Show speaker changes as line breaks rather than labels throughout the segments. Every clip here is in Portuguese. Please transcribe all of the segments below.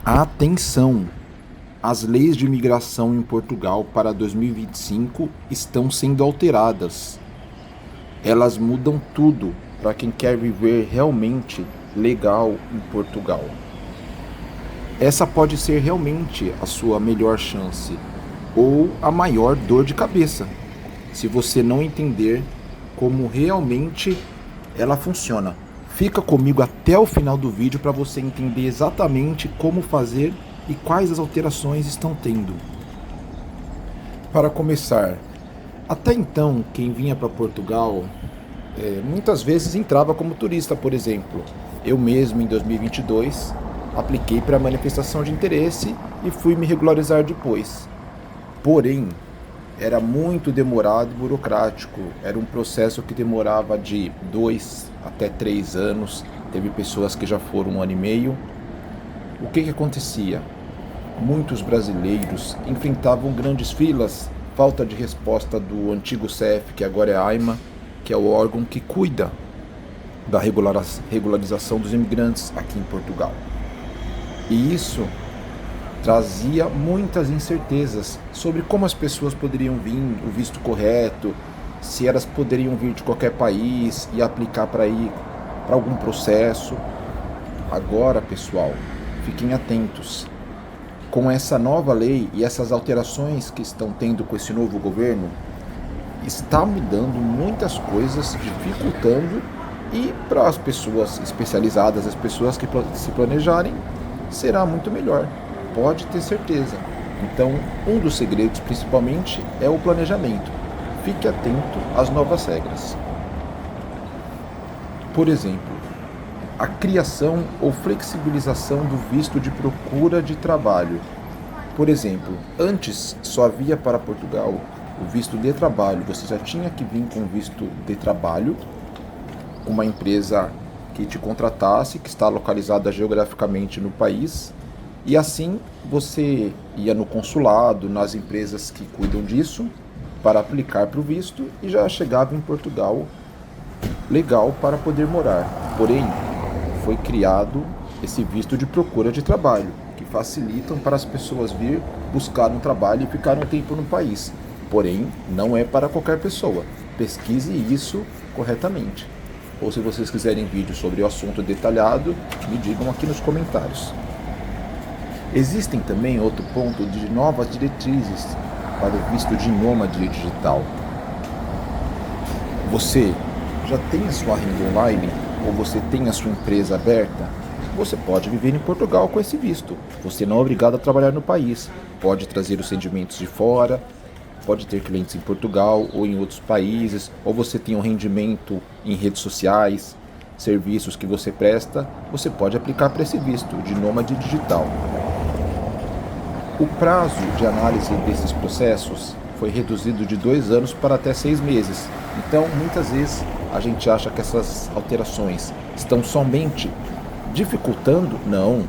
Atenção! As leis de imigração em Portugal para 2025 estão sendo alteradas. Elas mudam tudo para quem quer viver realmente legal em Portugal. Essa pode ser realmente a sua melhor chance ou a maior dor de cabeça, se você não entender como realmente ela funciona. Fica comigo até o final do vídeo para você entender exatamente como fazer e quais as alterações estão tendo. Para começar, até então quem vinha para Portugal muitas vezes entrava como turista, por exemplo. Eu mesmo em 2022 apliquei para manifestação de interesse e fui me regularizar depois. Porém, era muito demorado e burocrático. Era um processo que demorava de 2 até 3 anos. Teve pessoas que já foram 1 ano e meio. O que acontecia? Muitos brasileiros enfrentavam grandes filas, falta de resposta do antigo CEF, que agora é a AIMA, que é o órgão que cuida da regularização dos imigrantes aqui em Portugal. E isso trazia muitas incertezas sobre como as pessoas poderiam vir, o visto correto, se elas poderiam vir de qualquer país e aplicar para ir para algum processo. Agora, pessoal, fiquem atentos. Com essa nova lei e essas alterações que estão tendo com esse novo governo, está mudando muitas coisas, dificultando, e para as pessoas especializadas, as pessoas que se planejarem, será muito melhor. Pode ter certeza. Então, um dos segredos, principalmente, é o planejamento. Fique atento às novas regras. Por exemplo, a criação ou flexibilização do visto de procura de trabalho. Por exemplo, antes só havia para Portugal o visto de trabalho. Você já tinha que vir com visto de trabalho, uma empresa que te contratasse, que está localizada geograficamente no país. E assim você ia no consulado, nas empresas que cuidam disso, para aplicar para o visto e já chegava em Portugal legal para poder morar. Porém, foi criado esse visto de procura de trabalho, que facilitam para as pessoas vir buscar um trabalho e ficar um tempo no país. Porém, não é para qualquer pessoa. Pesquise isso corretamente. Ou se vocês quiserem vídeo sobre o assunto detalhado, me digam aqui nos comentários. Existem também outro ponto de novas diretrizes para o visto de nômade digital. Você já tem a sua renda online ou você tem a sua empresa aberta? Você pode viver em Portugal com esse visto. Você não é obrigado a trabalhar no país. Pode trazer os rendimentos de fora, pode ter clientes em Portugal ou em outros países, ou você tem um rendimento em redes sociais, serviços que você presta, você pode aplicar para esse visto de nômade digital. O prazo de análise desses processos foi reduzido de 2 anos para até 6 meses. Então, muitas vezes, a gente acha que essas alterações estão somente dificultando. Não.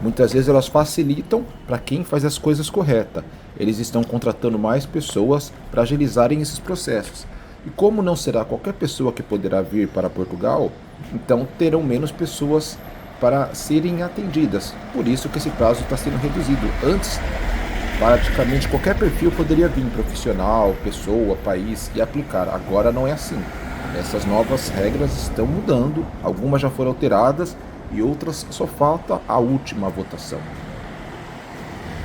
Muitas vezes elas facilitam para quem faz as coisas corretas. Eles estão contratando mais pessoas para agilizarem esses processos. E como não será qualquer pessoa que poderá vir para Portugal, então terão menos pessoas para serem atendidas. Por isso que esse prazo está sendo reduzido. Antes, praticamente qualquer perfil poderia vir, profissional, pessoa, país, e aplicar. Agora não é assim. Essas novas regras estão mudando, algumas já foram alteradas e outras só falta a última votação.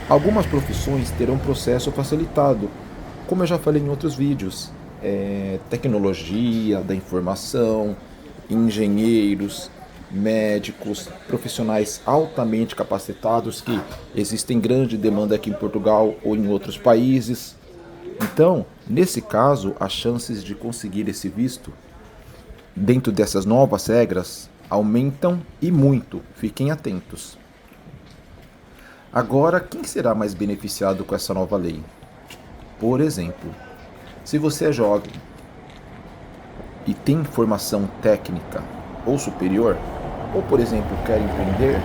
Algumas profissões terão processo facilitado, como eu já falei em outros vídeos, tecnologia da informação, engenheiros, médicos, profissionais altamente capacitados que existem grande demanda aqui em Portugal ou em outros países. Então, nesse caso, as chances de conseguir esse visto dentro dessas novas regras aumentam e muito. Fiquem atentos. Agora, quem será mais beneficiado com essa nova lei? Por exemplo, se você é jovem e tem formação técnica ou superior, ou por exemplo quer empreender,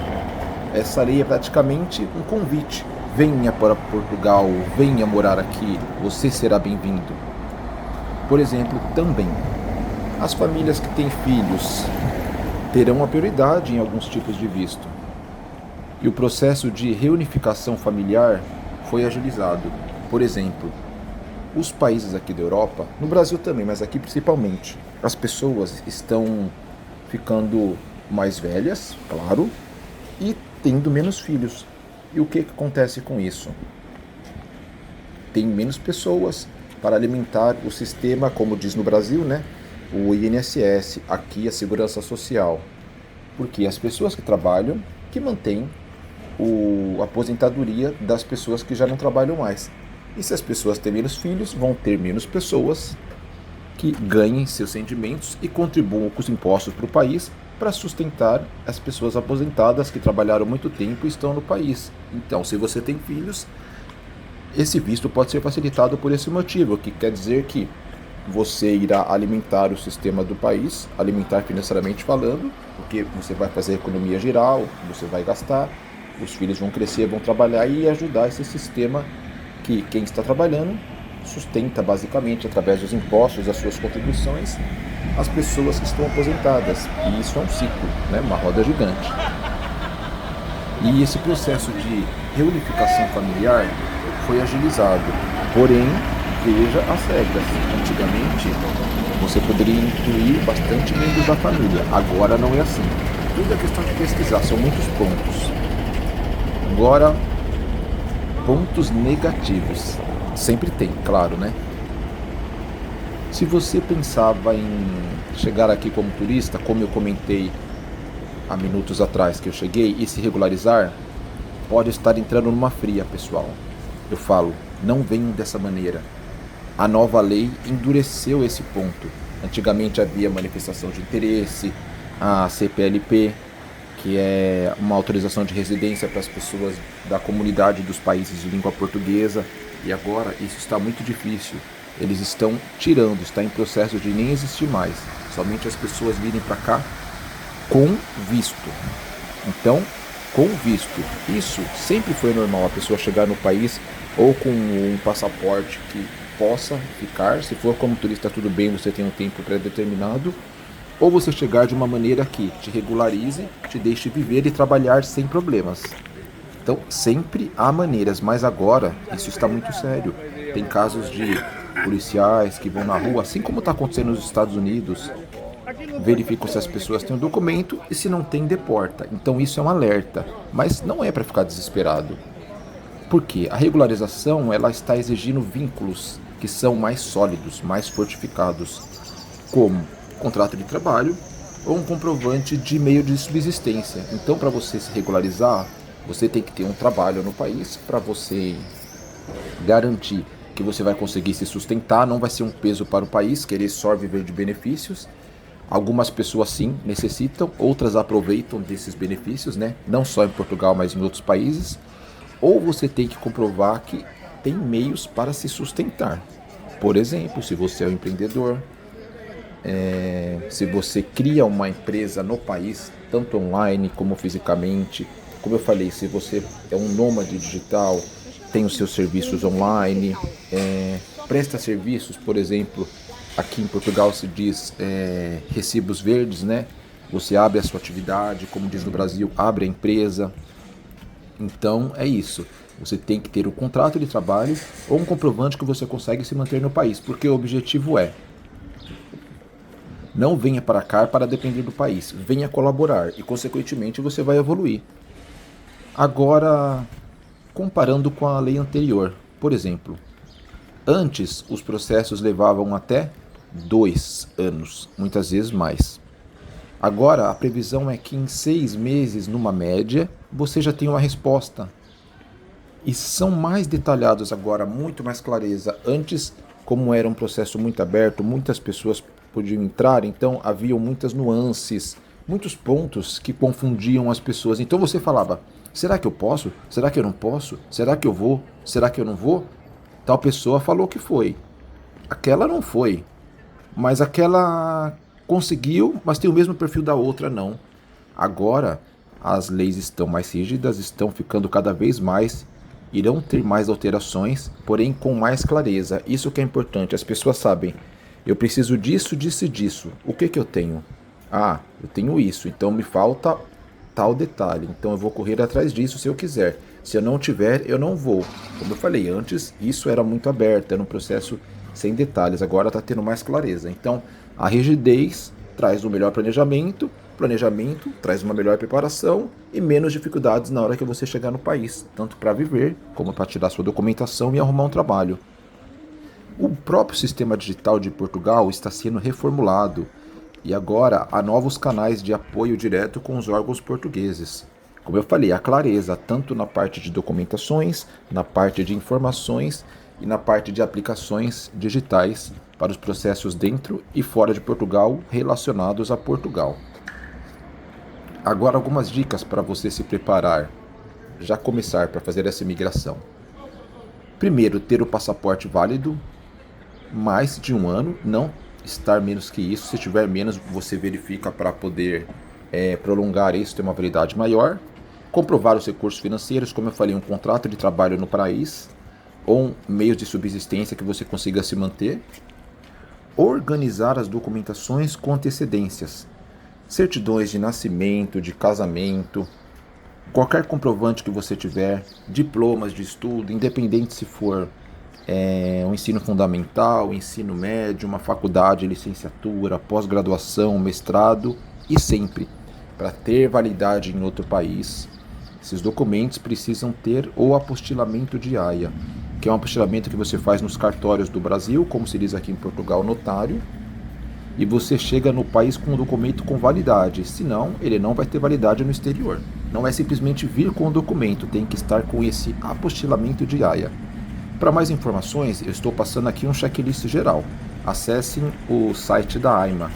essa lei é praticamente um convite. Venha para Portugal, venha morar aqui, você será bem-vindo. Por exemplo, também, as famílias que têm filhos terão a prioridade em alguns tipos de visto. E o processo de reunificação familiar foi agilizado. Por exemplo, os países aqui da Europa, no Brasil também, mas aqui principalmente, as pessoas estão ficando mais velhas, claro, e tendo menos filhos. E o que acontece com isso? Tem menos pessoas para alimentar o sistema, como diz no Brasil, né? O INSS, aqui a Segurança Social. Porque as pessoas que trabalham, que mantêm a aposentadoria das pessoas que já não trabalham mais. E se as pessoas têm menos filhos, vão ter menos pessoas que ganhem seus rendimentos e contribuam com os impostos para o país para sustentar as pessoas aposentadas que trabalharam muito tempo e estão no país. Então, se você tem filhos, esse visto pode ser facilitado por esse motivo, que quer dizer que você irá alimentar o sistema do país, alimentar financeiramente falando, porque você vai fazer a economia geral, você vai gastar, os filhos vão crescer, vão trabalhar e ajudar esse sistema que quem está trabalhando sustenta basicamente através dos impostos, das suas contribuições, as pessoas que estão aposentadas. E isso é um ciclo, né? Uma roda gigante. E esse processo de reunificação familiar foi agilizado. Porém, veja as regras. Antigamente, você poderia incluir bastante membros da família. Agora não é assim. Tudo é questão de pesquisar, são muitos pontos. Agora, pontos negativos. Sempre tem, claro, né? Se você pensava em chegar aqui como turista, como eu comentei há minutos atrás que eu cheguei, e se regularizar, pode estar entrando numa fria, pessoal. Eu falo, não venham dessa maneira. A nova lei endureceu esse ponto. Antigamente havia manifestação de interesse, a CPLP, que é uma autorização de residência para as pessoas da comunidade dos países de língua portuguesa, e agora isso está muito difícil. Eles estão tirando, está em processo de nem existir mais. Somente as pessoas virem para cá com visto. Então, com visto. Isso sempre foi normal, a pessoa chegar no país ou com um passaporte que possa ficar. Se for como turista, tudo bem, você tem um tempo pré-determinado. Ou você chegar de uma maneira que te regularize, te deixe viver e trabalhar sem problemas. Então, sempre há maneiras, mas agora isso está muito sério. Tem casos de policiais que vão na rua, assim como está acontecendo nos Estados Unidos, verificam se as pessoas têm o documento e se não tem, deporta. Então isso é um alerta, mas não é para ficar desesperado. Porque a regularização ela está exigindo vínculos que são mais sólidos, mais fortificados, como contrato de trabalho ou um comprovante de meio de subsistência. Então, para você se regularizar, você tem que ter um trabalho no país para você garantir que você vai conseguir se sustentar, não vai ser um peso para o país, querer só viver de benefícios. Algumas pessoas sim necessitam, outras aproveitam desses benefícios, né? Não só em Portugal, mas em outros países. Ou você tem que comprovar que tem meios para se sustentar. Por exemplo, se você é um empreendedor, se você cria uma empresa no país, tanto online como fisicamente, como eu falei, se você é um nômade digital, tem os seus serviços online, presta serviços, por exemplo, aqui em Portugal se diz recibos verdes, né? Você abre a sua atividade, como diz no Brasil, abre a empresa. Então é isso, você tem que ter um contrato de trabalho ou um comprovante que você consegue se manter no país, porque o objetivo é não venha para cá para depender do país, venha colaborar e consequentemente você vai evoluir. Agora, comparando com a lei anterior, por exemplo, antes os processos levavam até 2 anos, muitas vezes mais. Agora a previsão é que em 6 meses, numa média, você já tem uma resposta. E são mais detalhados agora, muito mais clareza. Antes, como era um processo muito aberto, muitas pessoas podiam entrar, então haviam muitas nuances, muitos pontos que confundiam as pessoas. Então você falava, será que eu posso? Será que eu não posso? Será que eu vou? Será que eu não vou? Tal pessoa falou que foi. Aquela não foi. Mas aquela conseguiu, mas tem o mesmo perfil da outra, não. Agora, as leis estão mais rígidas, estão ficando cada vez mais, irão ter mais alterações, porém com mais clareza. Isso que é importante, as pessoas sabem, eu preciso disso, disso e disso. O que eu tenho? Ah, eu tenho isso, então me falta tal detalhe. Então eu vou correr atrás disso se eu quiser. Se eu não tiver, eu não vou. Como eu falei antes, isso era muito aberto, era um processo sem detalhes. Agora está tendo mais clareza. Então a rigidez traz um melhor planejamento, planejamento traz uma melhor preparação e menos dificuldades na hora que você chegar no país, tanto para viver como para tirar sua documentação e arrumar um trabalho. O próprio sistema digital de Portugal está sendo reformulado e agora há novos canais de apoio direto com os órgãos portugueses. Como eu falei, a clareza tanto na parte de documentações, na parte de informações e na parte de aplicações digitais para os processos dentro e fora de Portugal relacionados a Portugal. Agora algumas dicas para você se preparar, já começar para fazer essa imigração. Primeiro, ter o passaporte válido, mais de um ano, não estar menos que isso. Se tiver menos, você verifica para poder prolongar isso, ter uma validade maior. Comprovar os recursos financeiros, como eu falei, um contrato de trabalho no país ou meios de subsistência que você consiga se manter. Organizar as documentações com antecedências, certidões de nascimento, de casamento, qualquer comprovante que você tiver, diplomas de estudo, independente se for um ensino fundamental, ensino médio, uma faculdade, licenciatura, pós-graduação, mestrado, e sempre, para ter validade em outro país, esses documentos precisam ter o apostilamento de AIA, que é um apostilamento que você faz nos cartórios do Brasil, como se diz aqui em Portugal, notário, e você chega no país com um documento com validade, senão ele não vai ter validade no exterior. Não é simplesmente vir com o documento, tem que estar com esse apostilamento de AIA. Para mais informações, eu estou passando aqui um checklist geral. Acessem o site da AIMA,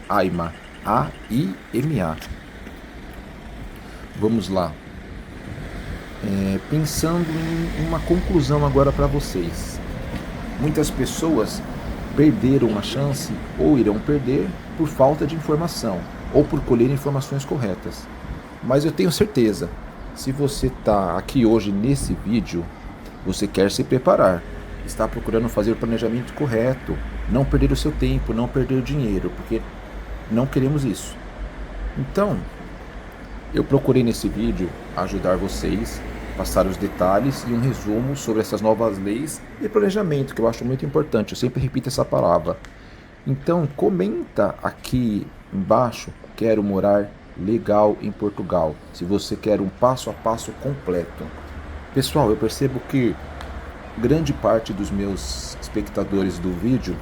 AIMA, A-I-M-A. Vamos lá. Pensando em uma conclusão agora para vocês. Muitas pessoas perderam uma chance ou irão perder por falta de informação ou por colher informações corretas. Mas eu tenho certeza, se você está aqui hoje nesse vídeo, você quer se preparar, está procurando fazer o planejamento correto, não perder o seu tempo, não perder o dinheiro, porque não queremos isso. Então, eu procurei nesse vídeo ajudar vocês, passar os detalhes e um resumo sobre essas novas leis e planejamento, que eu acho muito importante, eu sempre repito essa palavra. Então, comenta aqui embaixo, quero morar legal em Portugal, se você quer um passo a passo completo. Pessoal, eu percebo que grande parte dos meus espectadores do vídeo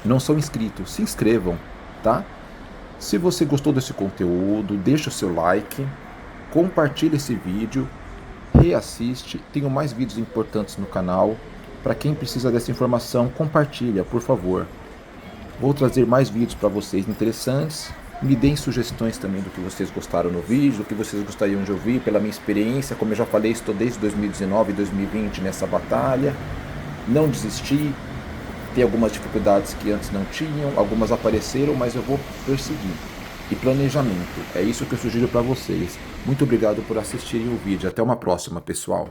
não são inscritos. Se inscrevam, tá? Se você gostou desse conteúdo, deixa o seu like, compartilha esse vídeo, reassiste. Tenho mais vídeos importantes no canal. Para quem precisa dessa informação, compartilha, por favor. Vou trazer mais vídeos para vocês interessantes. Me deem sugestões também do que vocês gostaram no vídeo, do que vocês gostariam de ouvir, pela minha experiência. Como eu já falei, estou desde 2019 e 2020 nessa batalha. Não desisti. Tem algumas dificuldades que antes não tinham, algumas apareceram, mas eu vou perseguir. E planejamento, é isso que eu sugiro para vocês. Muito obrigado por assistirem o vídeo. Até uma próxima, pessoal.